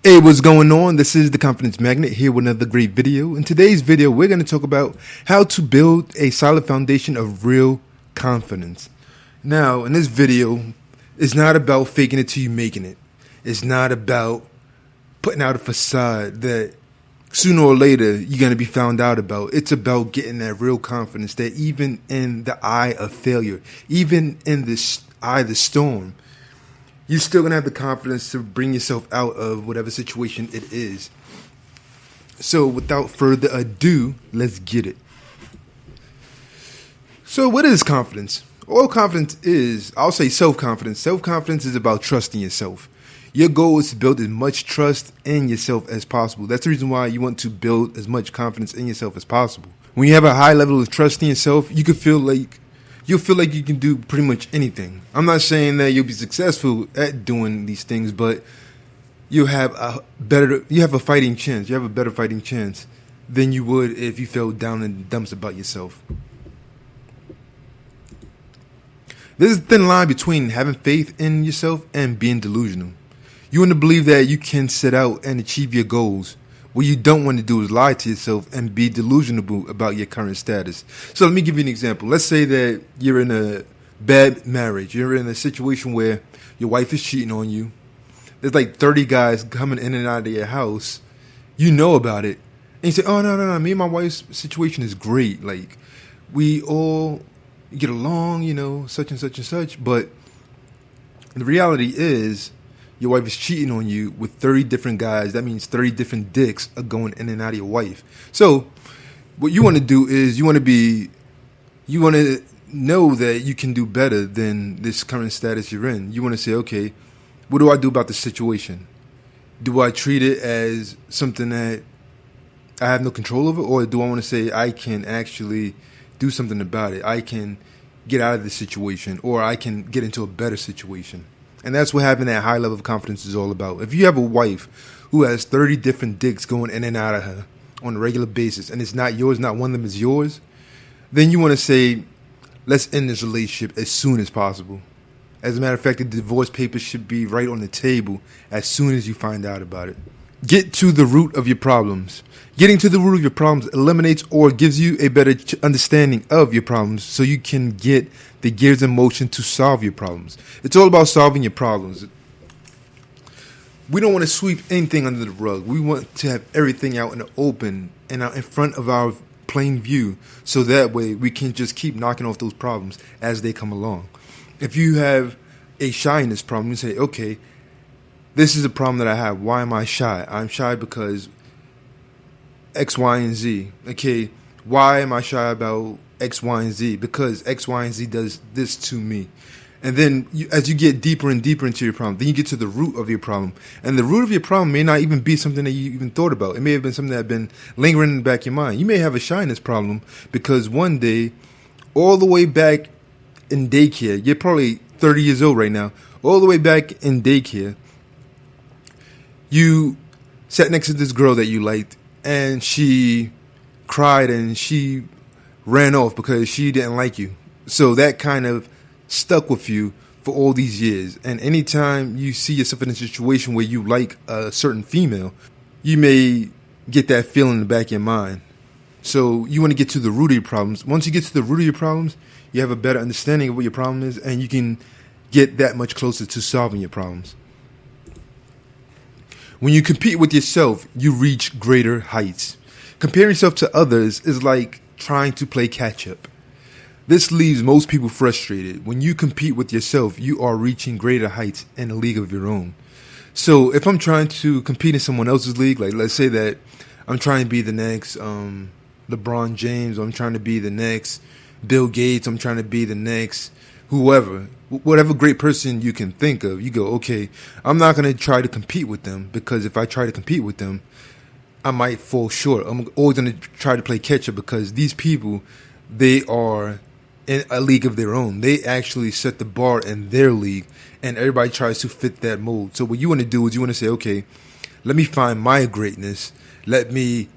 Hey, what's going on? This is the Confidence Magnet here with another great video. In today's video, we're going to talk about how to build a solid foundation of real confidence. Now, in this video, it's not about faking it till you making it. It's not about putting out a facade that sooner or later you're going to be found out about. It's about getting that real confidence that even in the eye of failure, even in the eye of the storm, you're still going to have the confidence to bring yourself out of whatever situation it is. So without further ado, let's get it. So what is confidence? All confidence is, I'll say self-confidence. Self-confidence is about trusting yourself. Your goal is to build as much trust in yourself as possible. That's the reason why you want to build as much confidence in yourself as possible. When you have a high level of trust in yourself, you'll feel like you can do pretty much anything. I'm not saying that you'll be successful at doing these things, but you have a fighting chance. You have a better fighting chance than you would if you felt down in the dumps about yourself. There's a thin line between having faith in yourself and being delusional. You want to believe that you can set out and achieve your goals. What you don't want to do is lie to yourself and be delusional about your current status. So let me give you an example. Let's say that you're in a bad marriage. You're in a situation where your wife is cheating on you. There's like 30 guys coming in and out of your house. You know about it. And you say, oh, no. Me and my wife's situation is great. Like, we all get along, such and such and such. But the reality is, your wife is cheating on you with 30 different guys. That means 30 different dicks are going in and out of your wife. So what you want to do is you want to know that you can do better than this current status you're in. You want to say, okay, what do I do about this situation? Do I treat it as something that I have no control over? Or do I want to say I can actually do something about it? I can get out of this situation, or I can get into a better situation. And that's what having that high level of confidence is all about. If you have a wife who has 30 different dicks going in and out of her on a regular basis, and it's not yours, not one of them is yours, then you want to say, let's end this relationship as soon as possible. As a matter of fact, the divorce papers should be right on the table as soon as you find out about it. Get to the root of your problems. Getting to the root of your problems eliminates or gives you a better understanding of your problems so you can get the gears in motion to solve your problems. It's all about solving your problems. We don't want to sweep anything under the rug. We want to have everything out in the open and out in front of our plain view, so that way we can just keep knocking off those problems as they come along. If you have a shyness problem, you say, okay, this is a problem that I have. Why am I shy? I'm shy because X, Y, and Z. Okay, why am I shy about X, Y, and Z? Because X, Y, and Z does this to me. And then as you get deeper and deeper into your problem, then you get to the root of your problem. And the root of your problem may not even be something that you even thought about. It may have been something that had been lingering in the back of your mind. You may have a shyness problem because one day, all the way back in daycare, you're probably 30 years old right now, all the way back in daycare, you sat next to this girl that you liked, and she cried and she ran off because she didn't like you. So that kind of stuck with you for all these years. And anytime you see yourself in a situation where you like a certain female, you may get that feeling in the back of your mind. So you want to get to the root of your problems. Once you get to the root of your problems, you have a better understanding of what your problem is, and you can get that much closer to solving your problems. When you compete with yourself, you reach greater heights. Comparing yourself to others is like trying to play catch-up. This leaves most people frustrated. When you compete with yourself, you are reaching greater heights in a league of your own. So if I'm trying to compete in someone else's league, like let's say that I'm trying to be the next LeBron James, or I'm trying to be the next Bill Gates, I'm trying to be the next whoever, whatever great person you can think of, you go, okay, I'm not going to try to compete with them, because if I try to compete with them, I might fall short. I'm always going to try to play catch up, because these people, they are in a league of their own. They actually set the bar in their league, and everybody tries to fit that mold. So what you want to do is you want to say, okay, let me find my greatness. Let me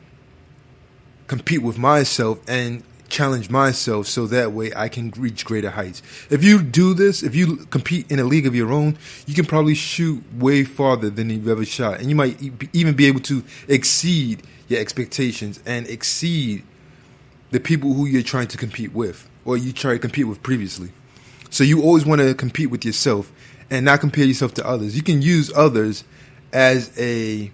compete with myself and challenge myself so that way I can reach greater heights. If you do this, if you compete in a league of your own, you can probably shoot way farther than you've ever shot. And you might even be able to exceed your expectations and exceed the people who you're trying to compete with or you try to compete with previously. So you always want to compete with yourself and not compare yourself to others. You can use others as a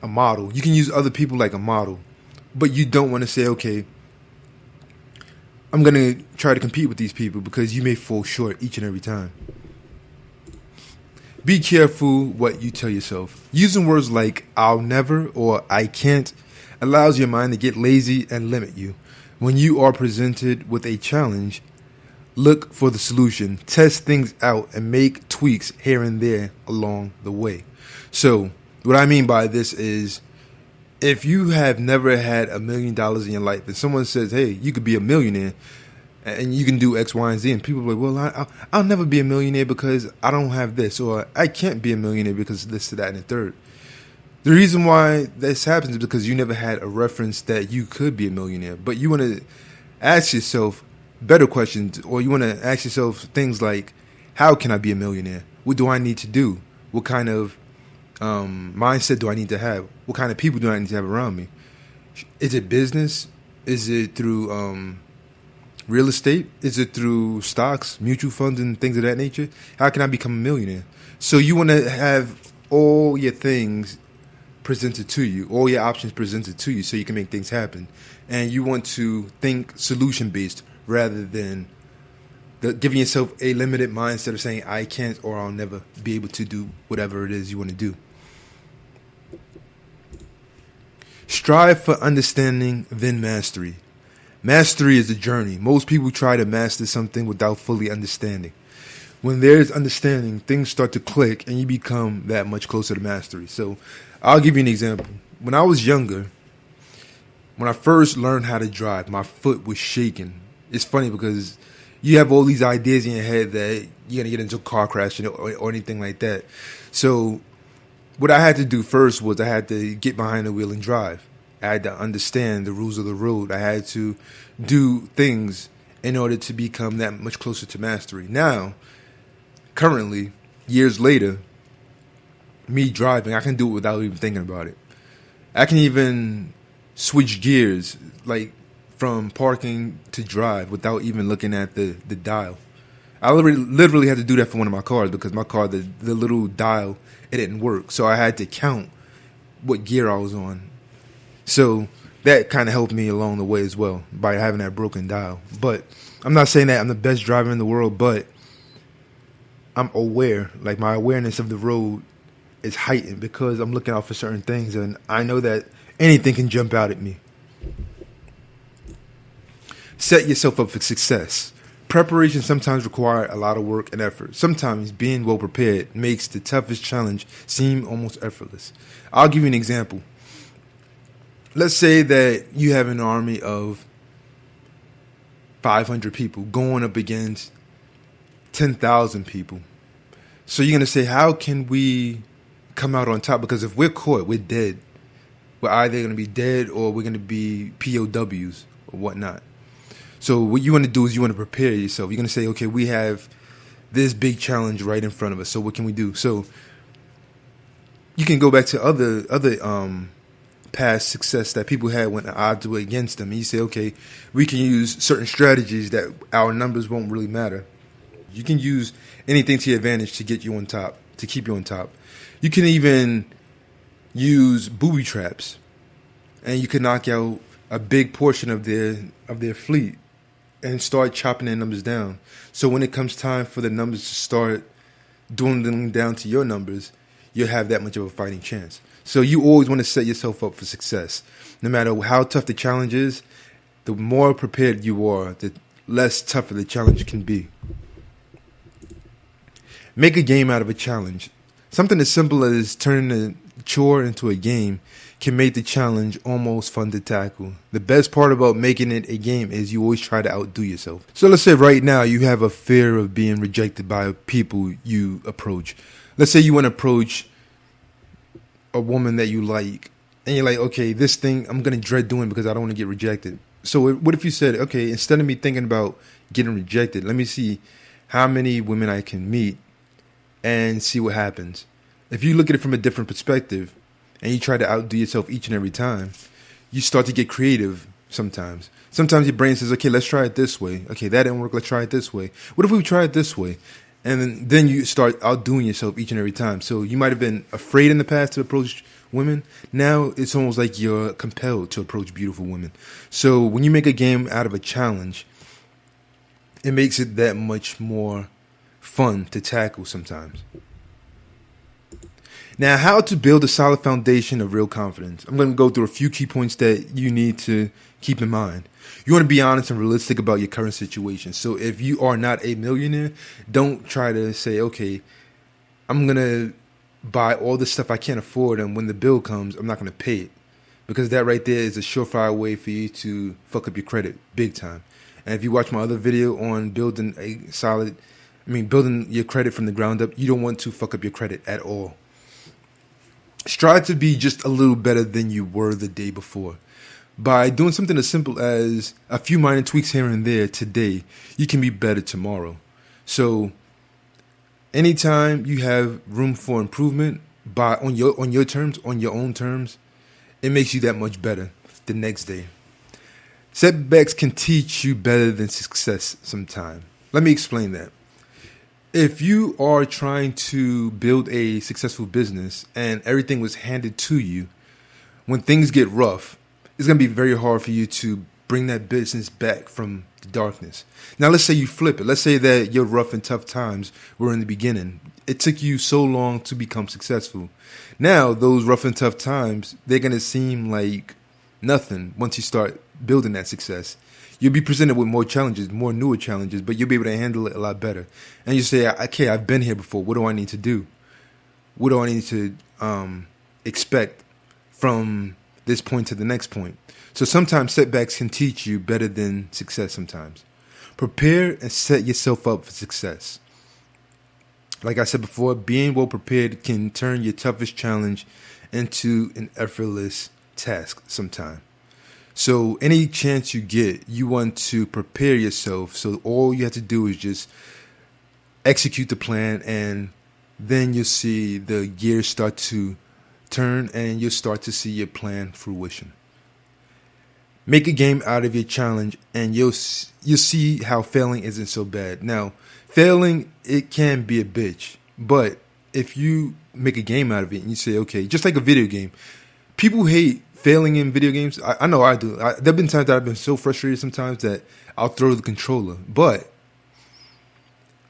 model. You can use other people like a model, but you don't want to say, okay, I'm going to try to compete with these people, because you may fall short each and every time. Be careful what you tell yourself. Using words like I'll never or I can't allows your mind to get lazy and limit you. When you are presented with a challenge, look for the solution, test things out, and make tweaks here and there along the way. So what I mean by this is, if you have never had $1 million in your life and someone says, hey, you could be a millionaire and you can do X, Y, and Z, and people are like, well, I'll never be a millionaire because I don't have this, or I can't be a millionaire because of this, that, and the third. The reason why this happens is because you never had a reference that you could be a millionaire. But you want to ask yourself better questions, or you want to ask yourself things like, how can I be a millionaire? What do I need to do? What kind of mindset do I need to have? What kind of people do I need to have around me? Is it business? Is it through real estate? Is it through stocks, mutual funds, and things of that nature? How can I become a millionaire? So you want to have all your things presented to you, all your options presented to you, so you can make things happen. And you want to think solution-based rather than giving yourself a limited mindset of saying, I can't or I'll never be able to do whatever it is you want to do. Strive for understanding, then mastery. Mastery is a journey. Most people try to master something without fully understanding. When there's understanding, things start to click and you become that much closer to mastery. So I'll give you an example. When I was younger, when I first learned how to drive, my foot was shaking. It's funny because you have all these ideas in your head that you're going to get into a car crash or anything like that. So what I had to do first was I had to get behind the wheel and drive. I had to understand the rules of the road. I had to do things in order to become that much closer to mastery. Now, currently, years later, me driving, I can do it without even thinking about it. I can even switch gears, like from parking to drive, without even looking at the dial. I literally had to do that for one of my cars because my car, the little dial, it didn't work. So I had to count what gear I was on. So that kind of helped me along the way as well by having that broken dial. But I'm not saying that I'm the best driver in the world, but I'm aware. Like, my awareness of the road is heightened because I'm looking out for certain things, and I know that anything can jump out at me. Set yourself up for success. Preparation sometimes requires a lot of work and effort. Sometimes being well prepared makes the toughest challenge seem almost effortless. I'll give you an example. Let's say that you have an army of 500 people going up against 10,000 people. So you're going to say, how can we come out on top? Because if we're caught, we're dead. We're either going to be dead or we're going to be POWs or whatnot. So what you want to do is you want to prepare yourself. You're going to say, okay, we have this big challenge right in front of us. So what can we do? So you can go back to other past success that people had when the odds were against them. And you say, okay, we can use certain strategies that our numbers won't really matter. You can use anything to your advantage to get you on top, to keep you on top. You can even use booby traps, and you can knock out a big portion of their fleet and start chopping their numbers down. So when it comes time for the numbers to start dwindling down to your numbers, you'll have that much of a fighting chance. So you always want to set yourself up for success. No matter how tough the challenge is, the more prepared you are, the less tougher the challenge can be. Make a game out of a challenge. Something as simple as turning a chore into a game can make the challenge almost fun to tackle. The best part about making it a game is you always try to outdo yourself. So let's say right now you have a fear of being rejected by people you approach. Let's say you want to approach a woman that you like, and you're like, okay, this thing I'm gonna dread doing because I don't want to get rejected. So what if you said, okay, instead of me thinking about getting rejected, let me see how many women I can meet and see what happens. If you look at it from a different perspective and you try to outdo yourself each and every time, you start to get creative sometimes. Sometimes your brain says, okay, let's try it this way. Okay, that didn't work. Let's try it this way. What if we try it this way? And then you start outdoing yourself each and every time. So you might have been afraid in the past to approach women. Now it's almost like you're compelled to approach beautiful women. So when you make a game out of a challenge, it makes it that much more fun to tackle sometimes. Now, how to build a solid foundation of real confidence. I'm going to go through a few key points that you need to keep in mind. You want to be honest and realistic about your current situation. So if you are not a millionaire, don't try to say, okay, I'm going to buy all the stuff I can't afford, and when the bill comes, I'm not going to pay it. Because that right there is a surefire way for you to fuck up your credit big time. And if you watch my other video on building building your credit from the ground up, you don't want to fuck up your credit at all. Strive to be just a little better than you were the day before. By doing something as simple as a few minor tweaks here and there today, you can be better tomorrow. So anytime you have room for improvement on your own terms, it makes you that much better the next day. Setbacks can teach you better than success sometimes. Let me explain that. If you are trying to build a successful business and everything was handed to you, when things get rough, it's going to be very hard for you to bring that business back from the darkness. Now, let's say you flip it. Let's say that your rough and tough times were in the beginning. It took you so long to become successful. Now, those rough and tough times, they're going to seem like nothing once you start building that success. You'll be presented with more challenges, more newer challenges, but you'll be able to handle it a lot better. And you say, okay, I've been here before. What do I need to do? What do I need to expect from this point to the next point? So sometimes setbacks can teach you better than success sometimes. Prepare and set yourself up for success. Like I said before, being well prepared can turn your toughest challenge into an effortless task sometime. So any chance you get, you want to prepare yourself. So all you have to do is just execute the plan, and then you'll see the gears start to turn and you'll start to see your plan fruition. Make a game out of your challenge, and you'll see how failing isn't so bad. Now, failing, it can be a bitch, but if you make a game out of it and you say, okay, just like a video game, people hate failing in video games. I know I do. There have been times that I've been so frustrated sometimes that I'll throw the controller. But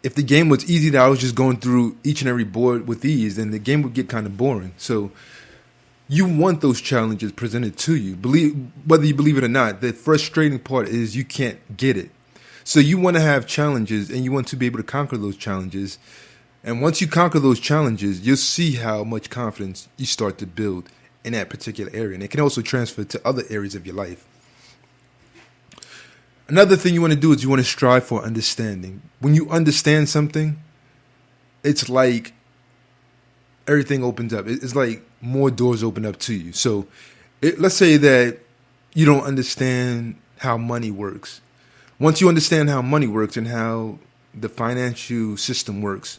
if the game was easy, that I was just going through each and every board with ease, then the game would get kind of boring. So you want those challenges presented to you. Whether you believe it or not, the frustrating part is you can't get it. So you want to have challenges, and you want to be able to conquer those challenges. And once you conquer those challenges, you'll see how much confidence you start to build in that particular area. And it can also transfer to other areas of your life. Another thing you want to do is you want to strive for understanding. When you understand something, it's like everything opens up. It's like more doors open up to you. So let's say that you don't understand how money works. Once you understand how money works and how the financial system works,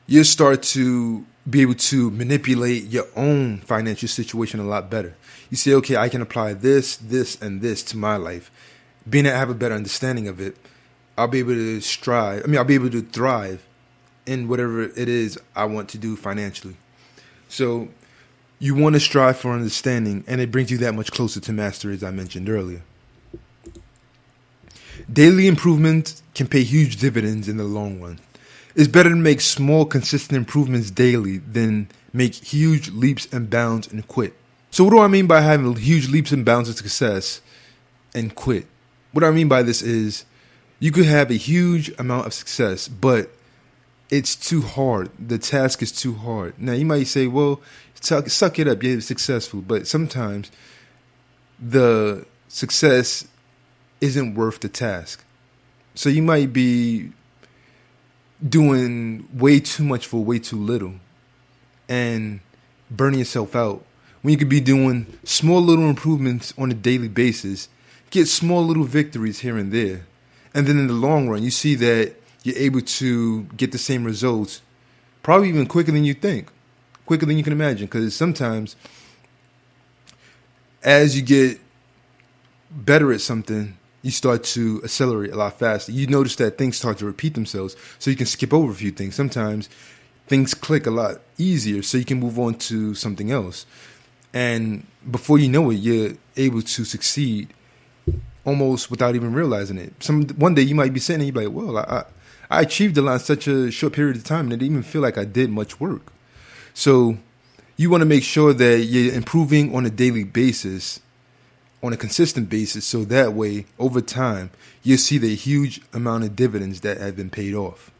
you'll start to be able to manipulate your own financial situation a lot better. You say, okay, I can apply this, this, and this to my life. Being that I have a better understanding of it, I'll be able to I'll be able to thrive in whatever it is I want to do financially. So you want to strive for understanding, and it brings you that much closer to mastery, as I mentioned earlier. Daily improvement can pay huge dividends in the long run. It's better to make small, consistent improvements daily than make huge leaps and bounds and quit. So what do I mean by having huge leaps and bounds of success and quit? What I mean by this is you could have a huge amount of success, but it's too hard. The task is too hard. Now, you might say, well, suck it up. You're successful. But sometimes the success isn't worth the task. So you might be doing way too much for way too little. And burning yourself out, when you could be doing small little improvements on a daily basis, get small little victories here and there. And then in the long run, you see that you're able to get the same results, probably even quicker than you think, quicker than you can imagine. Because sometimes as you get better at something, you start to accelerate a lot faster. You notice that things start to repeat themselves, so you can skip over a few things. Sometimes things click a lot easier, so you can move on to something else. And before you know it, you're able to succeed almost without even realizing it. One day you might be sitting and you're like, well, I achieved a lot in such a short period of time, and it didn't even feel like I did much work. So you want to make sure that you're improving on a daily basis, on a consistent basis, so that way, over time, you'll see the huge amount of dividends that have been paid off.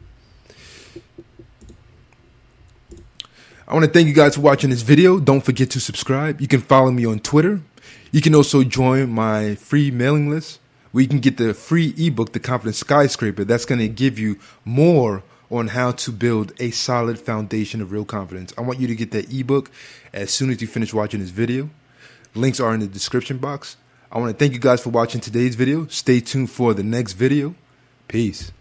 I want to thank you guys for watching this video. Don't forget to subscribe. You can follow me on Twitter. You can also join my free mailing list, where you can get the free ebook, The Confidence Skyscraper. That's going to give you more on how to build a solid foundation of real confidence. I want you to get that ebook as soon as you finish watching this video. Links are in the description box. I want to thank you guys for watching today's video. Stay tuned for the next video. Peace.